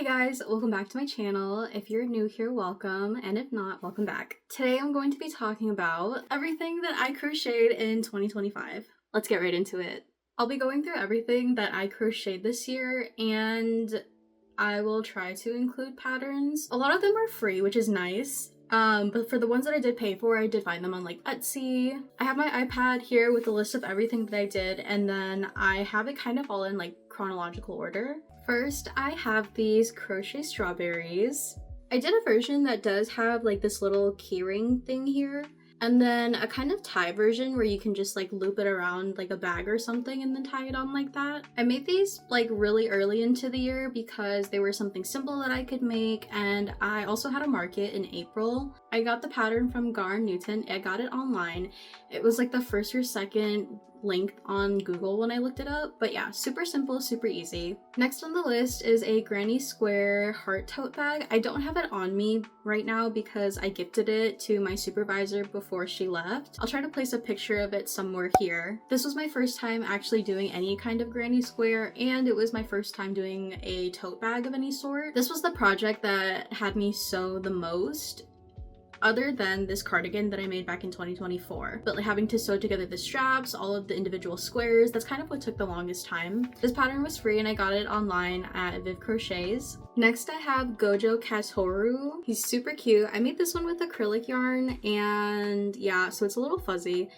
Hey guys, welcome back to my channel. If you're new here, welcome, and if not, welcome back. Today I'm going to be talking about everything that I crocheted in 2025. Let's get right into it. I'll be going through everything that I crocheted this year, and I will try to include patterns. A lot of them are free, which is nice. But for the ones that I did pay for, I did find them on like Etsy. I have my iPad here with a list of everything that I did, and then I have it kind of all in like chronological order. First, I have these crochet strawberries. I did a version that does have like this little keyring thing here, and then a kind of tie version where you can just like loop it around like a bag or something and then tie it on like that. I made these like really early into the year because they were something simple that I could make, and I also had a market in April. I got the pattern from Garn Newton. I got it online. It was like the first or second link on Google when I looked it up, but yeah, super simple, super easy. Next on the list is a granny square heart tote bag. I don't have it on me right now because I gifted it to my supervisor before she left. I'll try to place a picture of it somewhere here. This was my first time actually doing any kind of granny square, and it was my first time doing a tote bag of any sort. This was the project that had me sew the most, other than this cardigan that I made back in 2024. But like having to sew together the straps, all of the individual squares, that's kind of what took the longest time. This pattern was free and I got it online at Viv Crochets. Next I have Gojo Katoru. He's super cute. I made this one with acrylic yarn, and yeah, so it's a little fuzzy.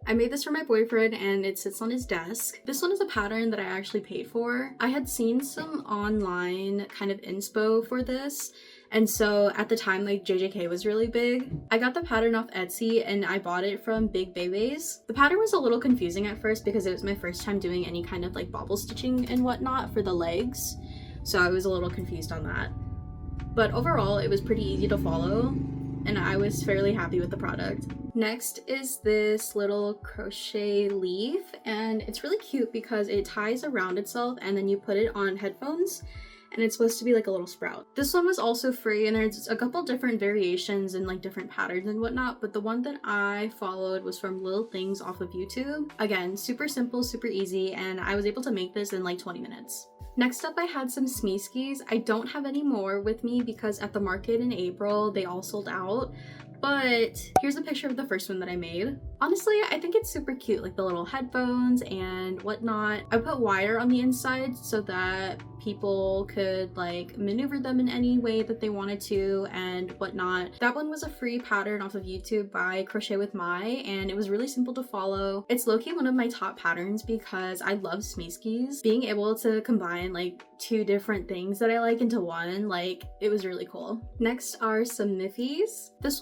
I made this for my boyfriend and it sits on his desk. This one is a pattern that I actually paid for. I had seen some online kind of inspo for this, and so at the time like JJK was really big. I got the pattern off Etsy and I bought it from Big Babies. The pattern was a little confusing at first because it was my first time doing any kind of like bobble stitching and whatnot for the legs, so I was a little confused on that. But overall it was pretty easy to follow and I was fairly happy with the product. Next is this little crochet leaf, and it's really cute because it ties around itself and then you put it on headphones and it's supposed to be like a little sprout. This one was also free, and there's a couple different variations and like different patterns and whatnot, but the one that I followed was from Little Things off of YouTube. Again, super simple, super easy, and I was able to make this in like 20 minutes. Next up I had some Smeeskis. I don't have any more with me because at the market in April they all sold out, but here's a picture of the first one that I made. Honestly, I think it's super cute, like the little headphones and whatnot. I put wire on the inside so that people could like maneuver them in any way that they wanted to and whatnot. That one was a free pattern off of YouTube by Crochet with Mai, and it was really simple to follow. It's low-key one of my top patterns because I love Smeeskis. Being able to combine like two different things that I like into one, like it was really cool. Next are some Miffies. This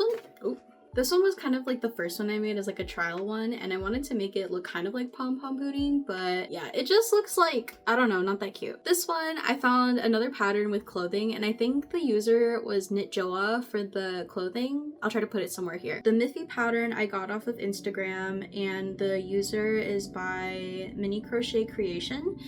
one was kind of like the first one I made as like a trial one, and I wanted to make it look kind of like pom-pom pudding, but yeah, it just looks like, I don't know, not that cute. This one, I found another pattern with clothing, and I think the user was Knit Joa for the clothing. I'll try to put it somewhere here. The Miffy pattern I got off of Instagram, and the user is by Mini Crochet Creation.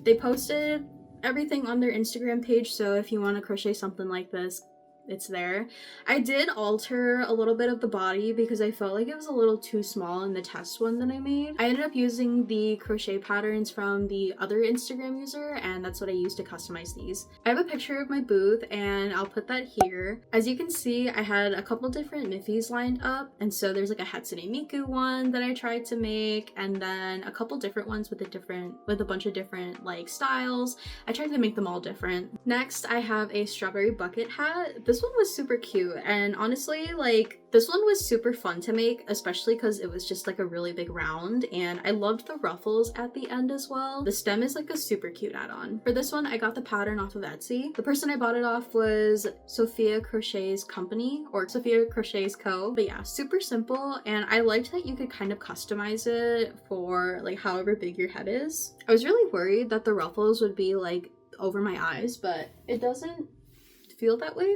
They posted everything on their Instagram page, so if you want to crochet something like this, it's there. I did alter a little bit of the body because I felt like it was a little too small in the test one that I made. I ended up using the crochet patterns from the other Instagram user, and that's what I used to customize these. I have a picture of my booth and I'll put that here. As you can see, I had a couple different Miffies lined up, and so there's like a Hatsune Miku one that I tried to make, and then a couple different ones with a bunch of different like styles. I tried to make them all different. Next, I have a strawberry bucket hat. This one was super cute, and honestly, like, this one was super fun to make, especially because it was just like a really big round, and I loved the ruffles at the end as well. The stem is like a super cute add-on. For this one, I got the pattern off of Etsy. The person I bought it off was Sophia Crochet's Company, or Sophia Crochet's Co. But yeah, super simple, and I liked that you could kind of customize it for like however big your head is. I was really worried that the ruffles would be like over my eyes, but it doesn't feel that way.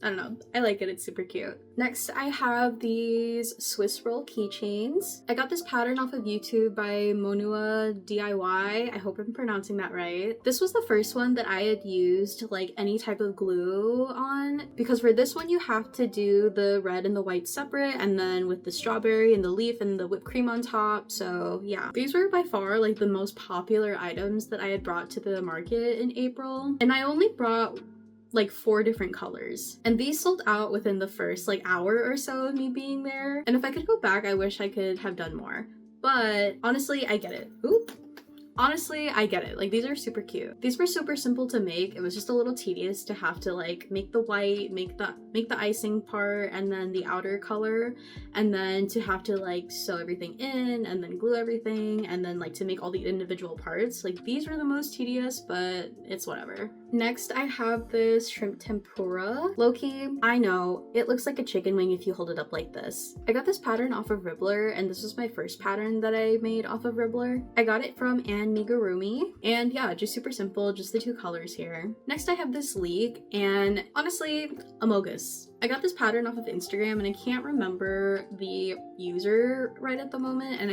I don't know, I like it, it's super cute. Next, I have these Swiss roll keychains. I got this pattern off of YouTube by Monua DIY. I hope I'm pronouncing that right. This was the first one that I had used like any type of glue on, because for this one you have to do the red and the white separate, and then with the strawberry and the leaf and the whipped cream on top. So yeah, these were by far like the most popular items that I had brought to the market in April, and I only brought like 4 different colors, and these sold out within the first like hour or so of me being there. And if I could go back, I wish I could have done more, but honestly I get it. Honestly, I get it. Like, these are super cute. These were super simple to make. It was just a little tedious to have to like make the white, make the icing part, and then the outer color, and then to have to like sew everything in and then glue everything, and then like to make all the individual parts. Like, these were the most tedious, but it's whatever. Next, I have this shrimp tempura. Low-key, I know, it looks like a chicken wing if you hold it up like this. I got this pattern off of Ribbler, and this was my first pattern that I made off of Ribbler. I got it from amigurumi, and yeah, just super simple, just the 2 colors here. Next, I have this leek, and honestly, amogus. I got this pattern off of Instagram, and I can't remember the user right at the moment, and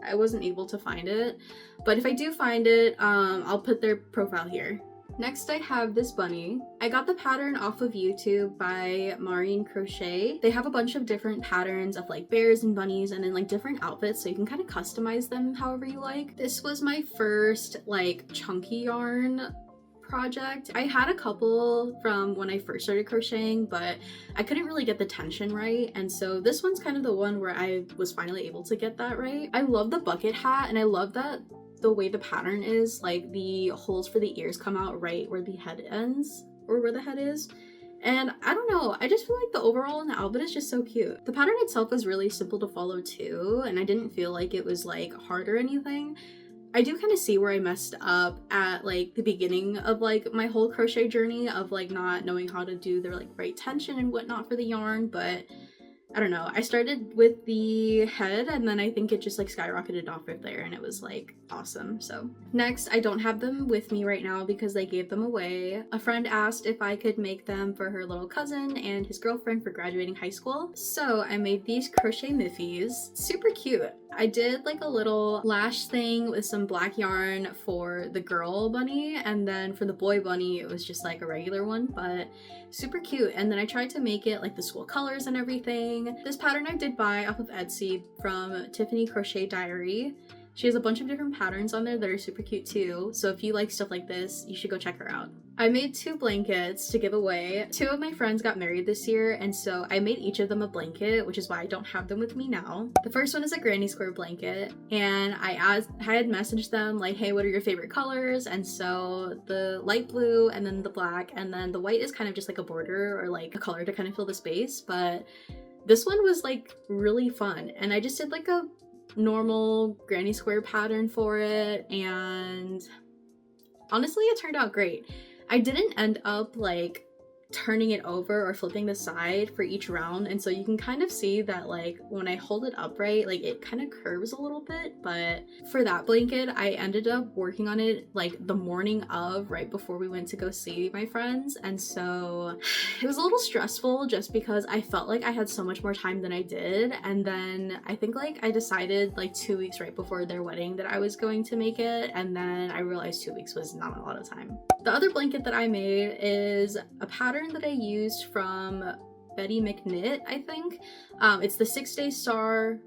I wasn't able to find it, but if I do find it, I'll put their profile here. Next, I have this bunny. I got the pattern off of YouTube by Maureen Crochet. They have a bunch of different patterns of like bears and bunnies, and then like different outfits, so you can kind of customize them however you like. This was my first like chunky yarn project. I had a couple from when I first started crocheting, but I couldn't really get the tension right, and so this one's kind of the one where I was finally able to get that right. I love the bucket hat, and I love that the way the pattern is, like the holes for the ears come out right where the head ends, or where the head is. And I don't know, I just feel like the overall in the outfit is just so cute. The pattern itself was really simple to follow too, and I didn't feel like it was like hard or anything. I do kind of see where I messed up at like the beginning of like my whole crochet journey of like not knowing how to do the like right tension and whatnot for the yarn, but I don't know, I started with the head, and then I think it just like skyrocketed off of there, and it was like awesome. So next, I don't have them with me right now because they gave them away. A friend asked if I could make them for her little cousin and his girlfriend for graduating high school, so I made these crochet miffies. Super cute. I did like a little lash thing with some black yarn for the girl bunny, and then for the boy bunny it was just like a regular one, but super cute. And then I tried to make it like the school colors and everything. This pattern I did buy off of Etsy from Tiffany Crochet Diary. She has a bunch of different patterns on there that are super cute too, so if you like stuff like this, you should go check her out. I made 2 blankets to give away. 2 of my friends got married this year, and so I made each of them a blanket, which is why I don't have them with me now. The first one is a granny square blanket, and I had messaged them like, hey, what are your favorite colors? And so the light blue, and then the black, and then the white is kind of just like a border or like a color to kind of fill the space. But this one was like really fun, and I just did like a normal granny square pattern for it, and honestly it turned out great. I didn't end up like turning it over or flipping the side for each round, and so you can kind of see that like when I hold it upright, like it kind of curves a little bit. But for that blanket, I ended up working on it like the morning of, right before we went to go see my friends, and so it was a little stressful just because I felt like I had so much more time than I did. And then I think like I decided like 2 weeks right before their wedding that I was going to make it, and then I realized 2 weeks was not a lot of time. The other blanket that I made is a pattern that I used from Betty McKnit, I think. It's the 6-day star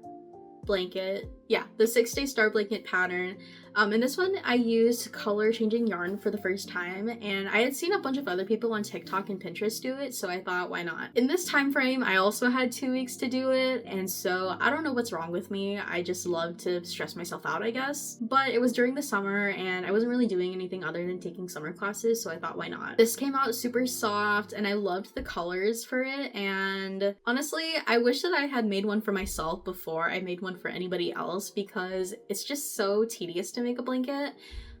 blanket. Yeah, the 6-day star blanket pattern. In this one, I used color changing yarn for the first time, and I had seen a bunch of other people on TikTok and Pinterest do it, so I thought, why not? In this time frame, I also had 2 weeks to do it, and so I don't know what's wrong with me. I just love to stress myself out, I guess. But it was during the summer, and I wasn't really doing anything other than taking summer classes, so I thought, why not? This came out super soft, and I loved the colors for it, and honestly, I wish that I had made one for myself before I made one for anybody else, because it's just so tedious to make a blanket,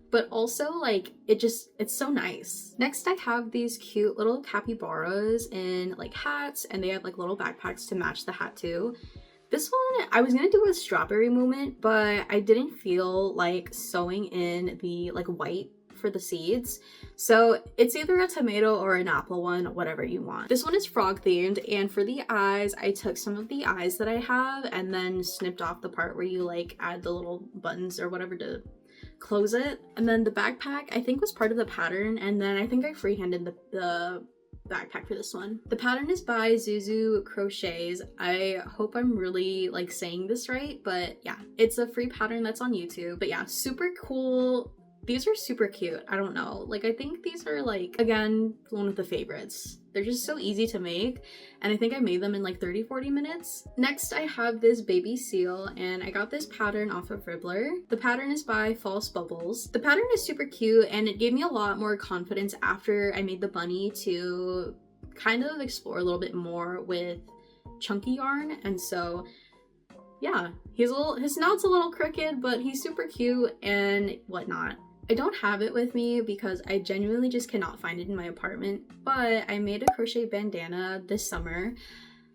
but also like it's so nice. Next, I have these cute little capybaras in like hats, and they have like little backpacks to match the hat too. This one I was gonna do a strawberry moment, but I didn't feel like sewing in the like white for the seeds, So it's either a tomato or an apple one, whatever you want. This one is frog themed, and for the eyes, I took some of the eyes that I have and then snipped off the part where you like add the little buttons or whatever to close it. And then the backpack I think was part of the pattern, and then I think I freehanded the backpack for this one. The pattern is by Zuzu Crochets. I hope I'm really like saying this right, but yeah, it's a free pattern that's on YouTube. But yeah, super cool. These are super cute. I don't know, like I think these are like, again, one of the favorites. They're just so easy to make, and I think I made them in like 30-40 minutes. Next I have this baby seal, and I got this pattern off of Ribbler. The pattern is by False Bubbles. The pattern is super cute, and it gave me a lot more confidence after I made the bunny to kind of explore a little bit more with chunky yarn. And so yeah, his snout's a little crooked, but he's super cute and whatnot. I don't have it with me because I genuinely just cannot find it in my apartment, but I made a crochet bandana this summer.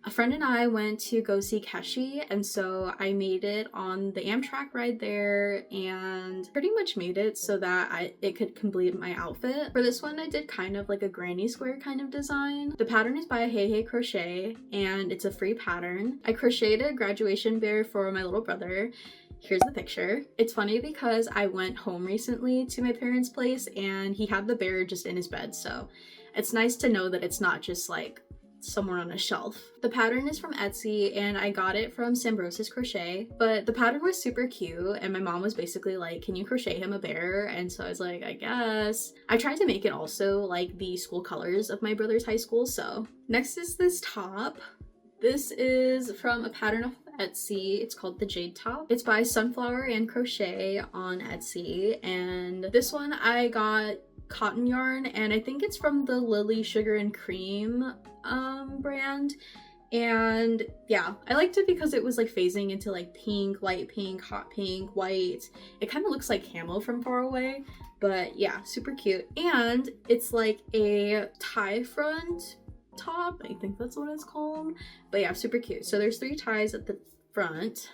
A friend and I went to go see Keshi, and so I made it on the Amtrak ride there and pretty much made it so that it could complete my outfit. For this one, I did kind of like a granny square kind of design. The pattern is by Hey Hey Crochet, and it's a free pattern. I crocheted a graduation bear for my little brother. Here's the picture. It's funny because I went home recently to my parents' place and he had the bear just in his bed, so it's nice to know that it's not just like somewhere on a shelf. The pattern is from Etsy, and I got it from Sambrosis Crochet, but the pattern was super cute, and my mom was basically like, can you crochet him a bear? And so I was like, I guess. I tried to make it also like the school colors of my brother's high school. So next is this top. This is from a pattern of Etsy. It's called the Jade Top. It's by Sunflower and Crochet on Etsy, and this one I got cotton yarn, and I think it's from the Lily Sugar and Cream brand. And yeah, I liked it because it was like phasing into like pink, light pink, hot pink, white. It kind of looks like camo from far away, but yeah, super cute. And it's like a tie front top, I think that's what it's called. But yeah, super cute. So there's 3 ties at the front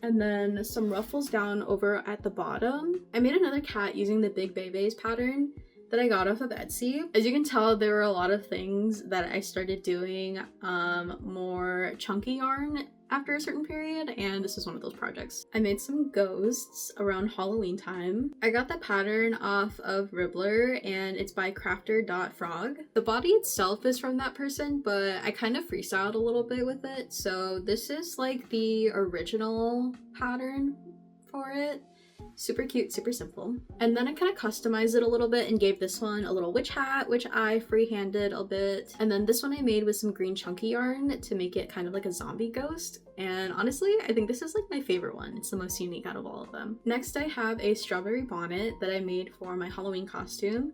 and then some ruffles down over at the bottom. I made another cat using the Big Bebe's pattern that I got off of Etsy. As you can tell, there were a lot of things that I started doing more chunky yarn after a certain period, and this was one of those projects. I made some ghosts around Halloween time. I got the pattern off of Ribbler, and it's by crafter.frog. The body itself is from that person, but I kind of freestyled a little bit with it, so this is like the original pattern for it. Super cute, super simple. And then I kind of customized it a little bit and gave this one a little witch hat, which I freehanded a bit. And then this one I made with some green chunky yarn to make it kind of like a zombie ghost. And honestly, I think this is like my favorite one. It's the most unique out of all of them. Next, I have a strawberry bonnet that I made for my Halloween costume.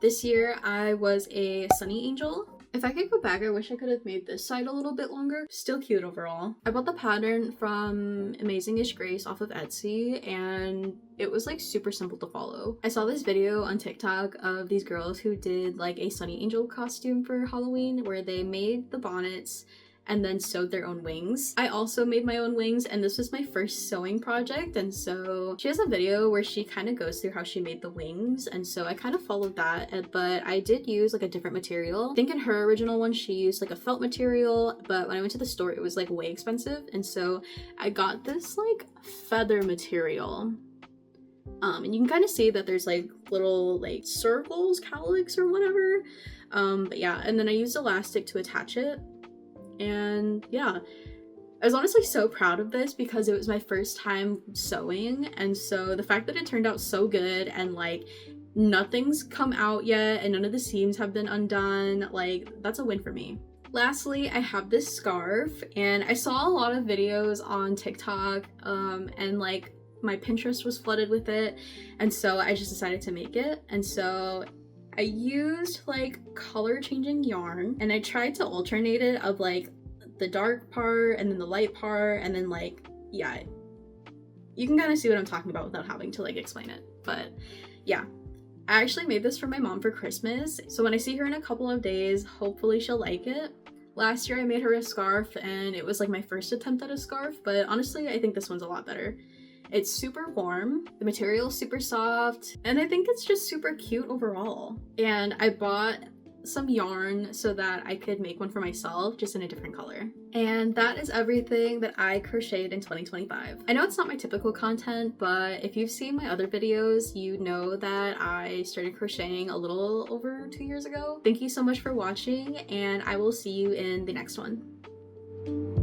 This year I was a Sunny Angel. If I could go back, I wish I could have made this side a little bit longer. Still cute overall. I bought the pattern from Amazingish Grace off of Etsy, and it was like super simple to follow. I saw this video on TikTok of these girls who did like a Sunny Angel costume for Halloween where they made the bonnets and then sewed their own wings. I also made my own wings, and this was my first sewing project, and so she has a video where she kind of goes through how she made the wings, and so I kind of followed that, but I did use like a different material. I think in her original one she used like a felt material, but when I went to the store it was like way expensive, and so I got this like feather material. And you can kind of see that there's like little like circles, cowlicks or whatever, but yeah, and then I used elastic to attach it. And yeah, I was honestly so proud of this because it was my first time sewing, and so the fact that it turned out so good and like nothing's come out yet and none of the seams have been undone, like that's a win for me. Lastly, I have this scarf, and I saw a lot of videos on TikTok and like my Pinterest was flooded with it, and so I just decided to make it. And so I used like color changing yarn, and I tried to alternate it of like the dark part and then the light part, and then like, yeah, you can kind of see what I'm talking about without having to like explain it. But yeah, I actually made this for my mom for Christmas, so when I see her in a couple of days, hopefully she'll like it. Last year I made her a scarf, and it was like my first attempt at a scarf, but honestly I think this one's a lot better. It's super warm, the material is super soft, and I think it's just super cute overall. And I bought some yarn so that I could make one for myself, just in a different color. And that is everything that I crocheted in 2025. I know it's not my typical content, but if you've seen my other videos, you know that I started crocheting a little over 2 years ago. Thank you so much for watching, and I will see you in the next one.